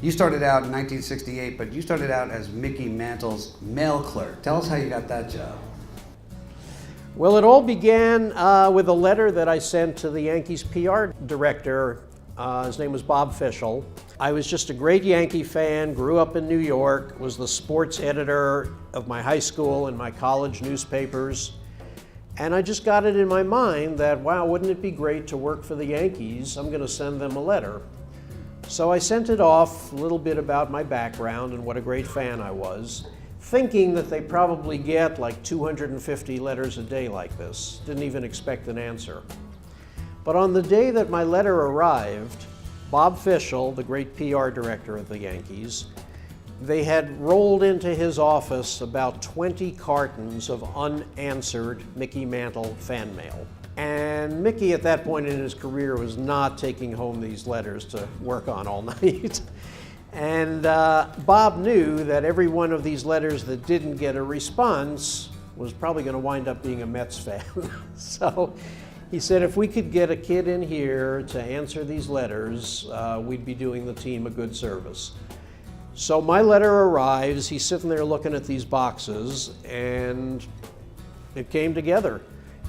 You started out in 1968, but you started out as Mickey Mantle's mail clerk. Tell us how you got that job. Well, it all began with a letter that I sent to the Yankees PR director. His name was Bob Fishel. I was just a great Yankee fan, grew up in New York, was the sports editor of my high school and my college newspapers. And I just got it in my mind that, wow, wouldn't it be great to work for the Yankees? I'm going to send them a letter. So I sent it off, a little bit about my background and what a great fan I was, thinking that they probably get like 250 letters a day like this. Didn't even expect an answer. But on the day that my letter arrived, Bob Fishel, the great PR director of the Yankees, they had rolled into his office about 20 cartons of unanswered Mickey Mantle fan mail. And Mickey, at that point in his career, was not taking home these letters to work on all night. And Bob knew that every one of these letters that didn't get a response was probably going to wind up being a Mets fan. So he said, if we could get a kid in here to answer these letters, we'd be doing the team a good service. So my letter arrives, he's sitting there looking at these boxes, and it came together.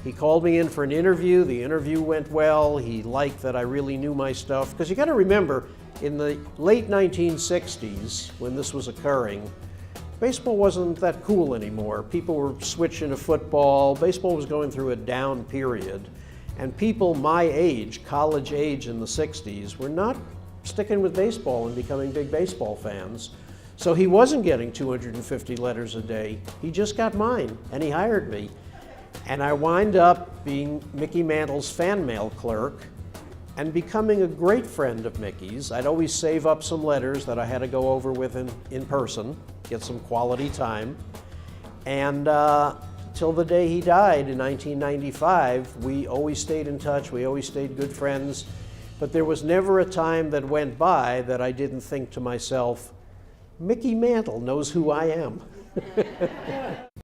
He called me in for an interview. The interview went well. He liked that I really knew my stuff. Because you got to remember, in the late 1960s, when this was occurring, baseball wasn't that cool anymore. People were switching to football. Baseball was going through a down period. And people my age, college age in the 60s, were not sticking with baseball and becoming big baseball fans. So he wasn't getting 250 letters a day. He just got mine, and he hired me. And I wind up being Mickey Mantle's fan mail clerk and becoming a great friend of Mickey's. I'd always save up some letters that I had to go over with him in person, get some quality time. And till the day he died in 1995, we always stayed in touch, we always stayed good friends. But there was never a time that went by that I didn't think to myself, Mickey Mantle knows who I am.